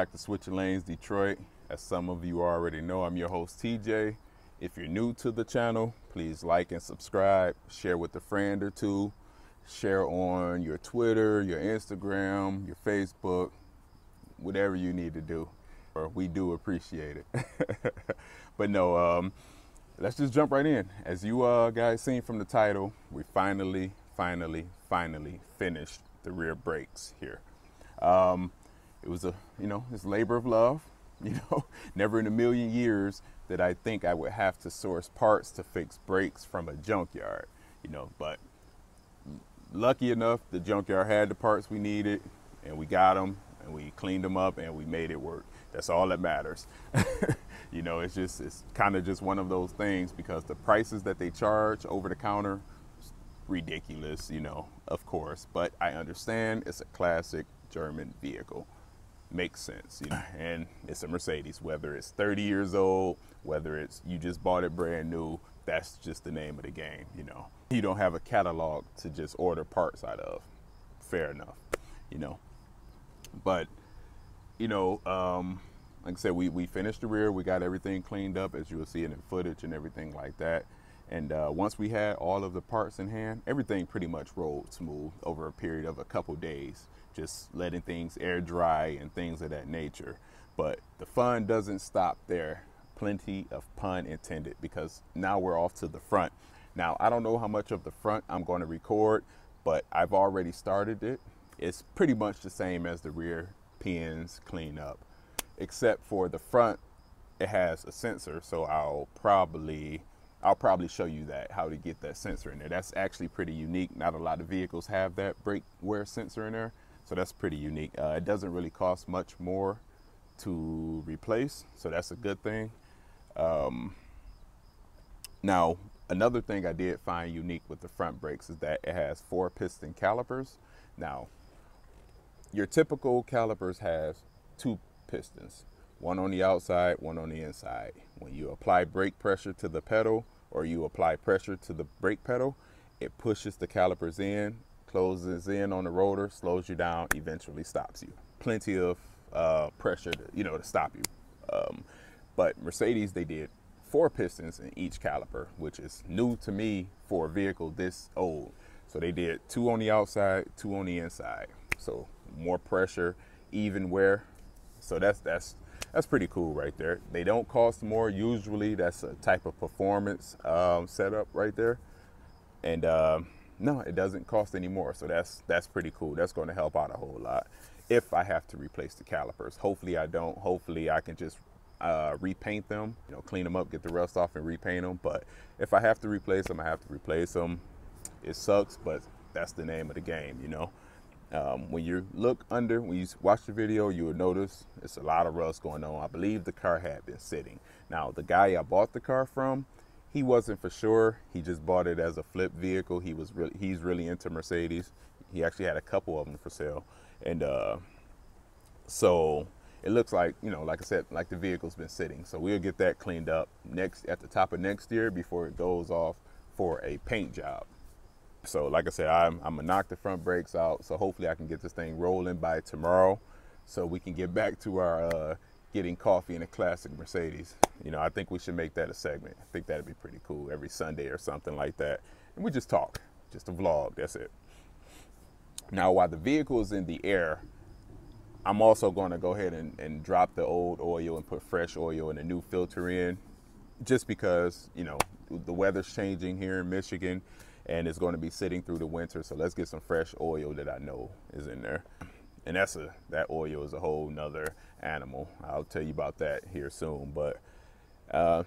back to Switching Lanes Detroit. As some of you already know, I'm your host TJ. If you're new to the channel, please like and subscribe, share with a friend or two, share on your Twitter, your Instagram, your Facebook, whatever you need to do. We do appreciate it. But no, let's just jump right in. As you guys seen from the title, we finally finished the rear brakes here. It was it's labor of love. Never in a million years did I think I would have to source parts to fix brakes from a junkyard, but lucky enough, the junkyard had the parts we needed, and we got them, and we cleaned them up, and we made it work. That's all that matters. It's kind of just one of those things, because the prices that they charge over the counter, ridiculous, of course, but I understand it's a classic German vehicle. Makes sense, and it's a Mercedes. Whether it's 30 years old, whether it's you just bought it brand new, that's just the name of the game. You don't have a catalog to just order parts out of. Fair enough, but like I said, we finished the rear. We got everything cleaned up, as you will see it in footage and everything like that. And once we had all of the parts in hand, everything pretty much rolled smooth over a period of a couple days, just letting things air dry and things of that nature. But the fun doesn't stop there. Plenty of pun intended, because now we're off to the front. Now, I don't know how much of the front I'm going to record, but I've already started it. It's pretty much the same as the rear pins clean up, except for the front, it has a sensor. So I'll probably show you how to get that sensor in there. That's actually pretty unique. Not a lot of vehicles have that brake wear sensor in there. So that's pretty unique. It doesn't really cost much more to replace, so that's a good thing. Now, another thing I did find unique with the front brakes is that it has 4 piston calipers. Now, your typical calipers has 2 pistons, one on the outside, one on the inside. When you apply brake pressure to the pedal, or you apply pressure to the brake pedal, it pushes the calipers in, closes in on the rotor, slows you down, eventually stops you. Plenty of pressure to stop you. But Mercedes, they did 4 pistons in each caliper, which is new to me for a vehicle this old. So they did 2 on the outside, 2 on the inside. So more pressure, even wear. So that's pretty cool right there. They don't cost more. Usually that's a type of performance setup right there. And no, it doesn't cost any more. So that's pretty cool. That's going to help out a whole lot if I have to replace the calipers. Hopefully I don't. Hopefully I can just repaint them, clean them up, get the rust off, and repaint them. But if I have to replace them, I have to replace them. It sucks, but that's the name of the game, When you look under, when you watch the video, you will notice it's a lot of rust going on. I believe the car had been sitting. Now, the guy I bought the car from, he wasn't for sure. He just bought it as a flip vehicle. He's really into Mercedes. He actually had a couple of them for sale. And so it looks like, like I said, like the vehicle's been sitting. So we'll get that cleaned up at the top of next year before it goes off for a paint job. So like I said, I'm gonna knock the front brakes out. So hopefully I can get this thing rolling by tomorrow, so we can get back to our getting coffee in a classic Mercedes. I think we should make that a segment. I think that'd be pretty cool, every Sunday or something like that. And we just talk, just a vlog, that's it. Now, while the vehicle is in the air, I'm also gonna go ahead and drop the old oil and put fresh oil and a new filter in, just because, the weather's changing here in Michigan, and it's going to be sitting through the winter. So let's get some fresh oil that I know is in there. And that oil is a whole nother animal. I'll tell you about that here soon. But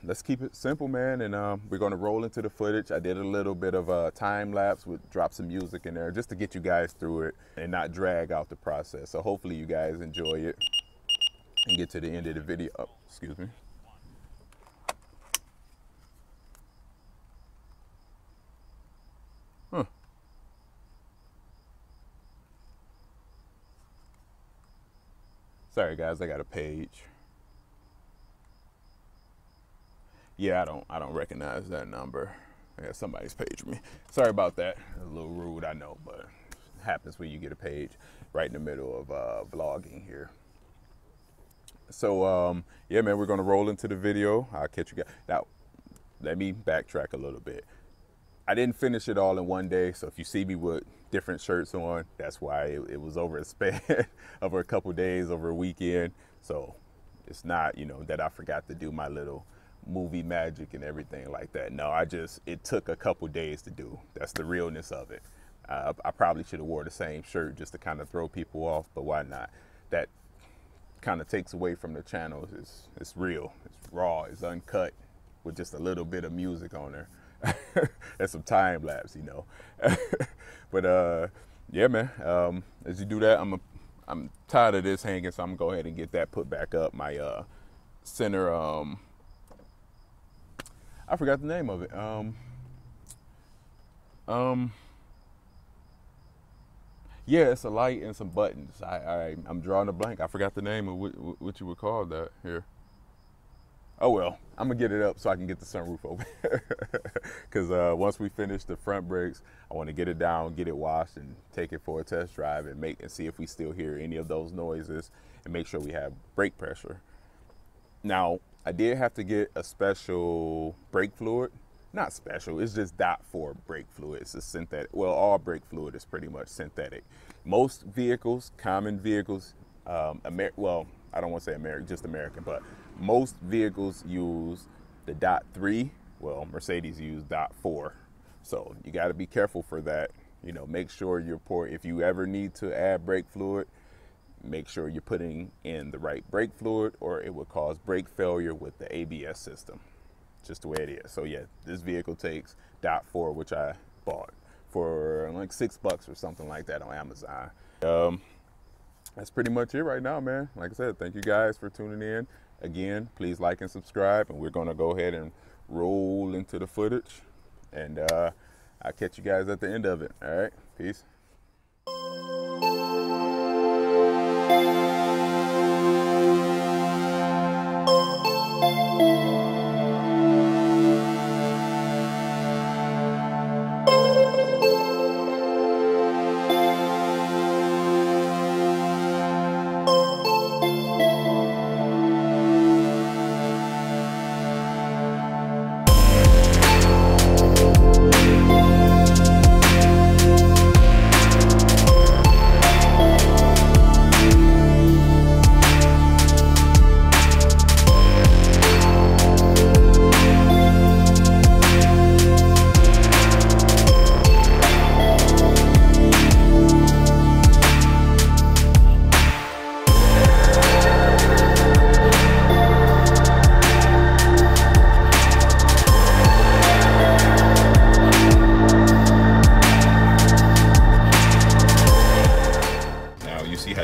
let's keep it simple, man. And we're going to roll into the footage. I did a little bit of a time lapse with drop some music in there just to get you guys through it and not drag out the process. So hopefully you guys enjoy it and get to the end of the video. Oh, excuse me. Sorry guys, I got a page. Yeah, I don't recognize that number. Yeah, somebody's paged me. Sorry about that. A little rude, I know, but it happens when you get a page right in the middle of vlogging here. So yeah, man, we're gonna roll into the video. I'll catch you guys. Now, let me backtrack a little bit. I didn't finish it all in one day, so if you see me with different shirts on, that's why it was over a span over a couple days, over a weekend. So it's not, you know, that I forgot to do my little movie magic and everything like that. No, it took a couple days to do. That's the realness of it. I probably should have wore the same shirt just to kind of throw people off, but why not? That kind of takes away from the channel. It's real, it's raw, it's uncut with just a little bit of music on there. And some time lapse, you know. But yeah, man, as you do that, I'm tired of this hanging, so I'm gonna go ahead and get that put back up. My center, I forgot the name of it. Yeah, it's a light and some buttons. I'm drawing a blank. I forgot the name of what you would call that here. Oh well, I'm gonna get it up so I can get the sunroof open. Because once we finish the front brakes, I want to get it down, get it washed, and take it for a test drive and see if we still hear any of those noises and make sure we have brake pressure. Now, I did have to get a special brake fluid. Not special, it's just .4 brake fluid. It's a synthetic. Well, all brake fluid is pretty much synthetic. Most vehicles, common vehicles, well, I don't want to say American, just American, but most vehicles use the .3. Well, Mercedes use .4. So you got to be careful for that. You know, make sure if you ever need to add brake fluid, make sure you're putting in the right brake fluid, or it will cause brake failure with the ABS system. Just the way it is. So yeah, this vehicle takes .4, which I bought for like $6 or something like that on Amazon. That's pretty much it right now, man. Like I said, thank you guys for tuning in. Again, please like and subscribe, and we're gonna go ahead and roll into the footage, and I'll catch you guys at the end of it. All right, peace.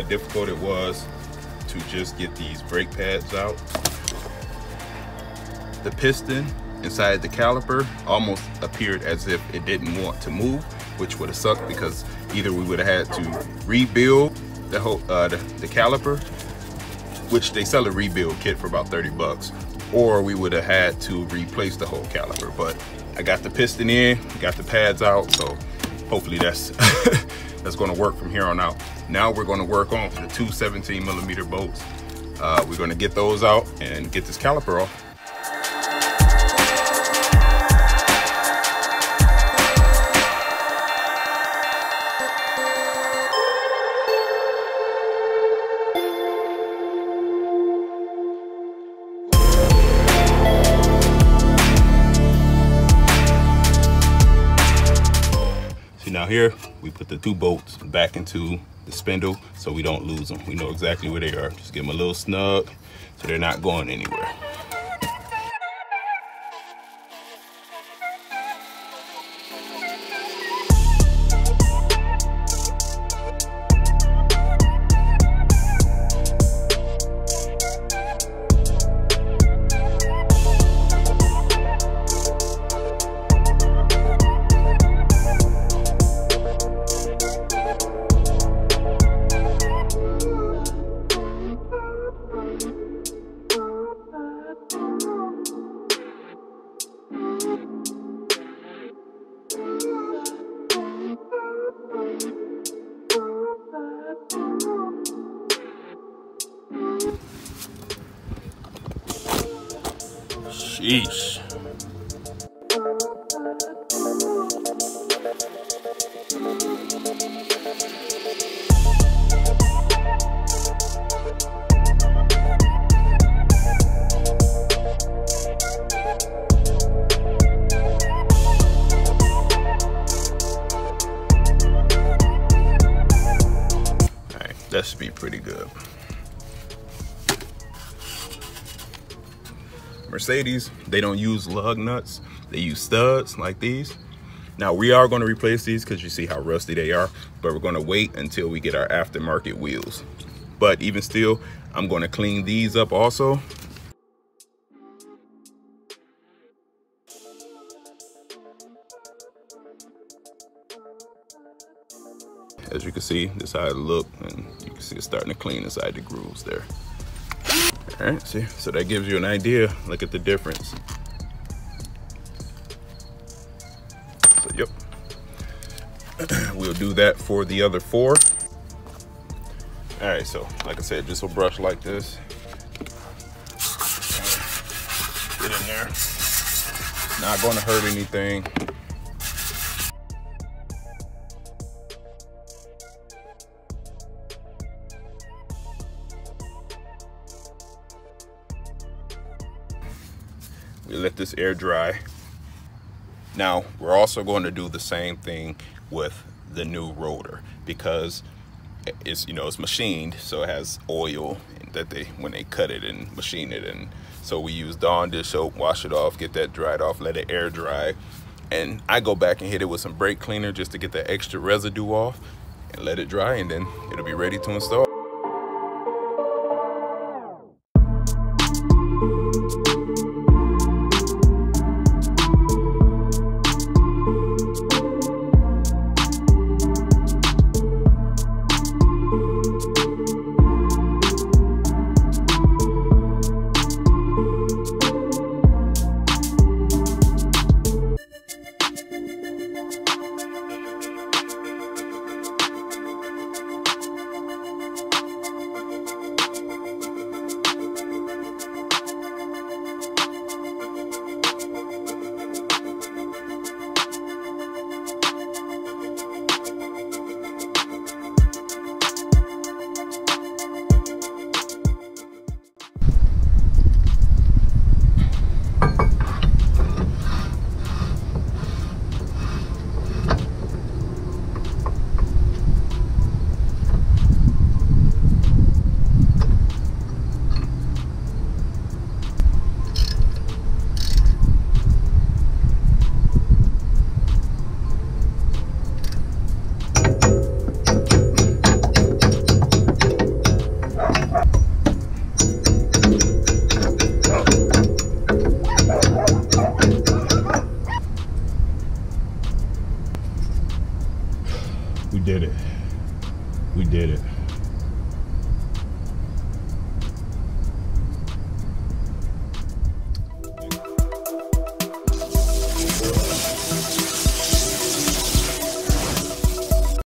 Difficult it was to just get these brake pads out. The piston inside the caliper almost appeared as if it didn't want to move, which would have sucked, because either we would have had to rebuild the whole the caliper, which they sell a rebuild kit for about $30, or we would have had to replace the whole caliper. But I got the piston in, got the pads out, so hopefully that's that's going to work from here on out. Now we're going to work on the two 17mm bolts. We're going to get those out and get this caliper off. See, now here we put the two bolts back into the spindle so we don't lose them. We know exactly where they are. Just give them a little snug so they're not going anywhere. Sheesh. That should be pretty good. Mercedes, they don't use lug nuts. They use studs like these. Now we are going to replace these because you see how rusty they are, but we're going to wait until we get our aftermarket wheels. But even still, I'm going to clean these up also. As you can see, this is how it looks, and you can see it's starting to clean inside the grooves there. All right, see, so that gives you an idea. Look at the difference. So, yep. We'll do that for the other 4. All right, so like I said, just a brush like this. Get in there. Not going to hurt anything. We let this air dry. Now, we're also going to do the same thing with the new rotor because it's, you know, it's machined, so it has oil that when they cut it and machine it. And so we use Dawn dish soap, wash it off, get that dried off, let it air dry. And I go back and hit it with some brake cleaner just to get that extra residue off and let it dry, and then it'll be ready to install.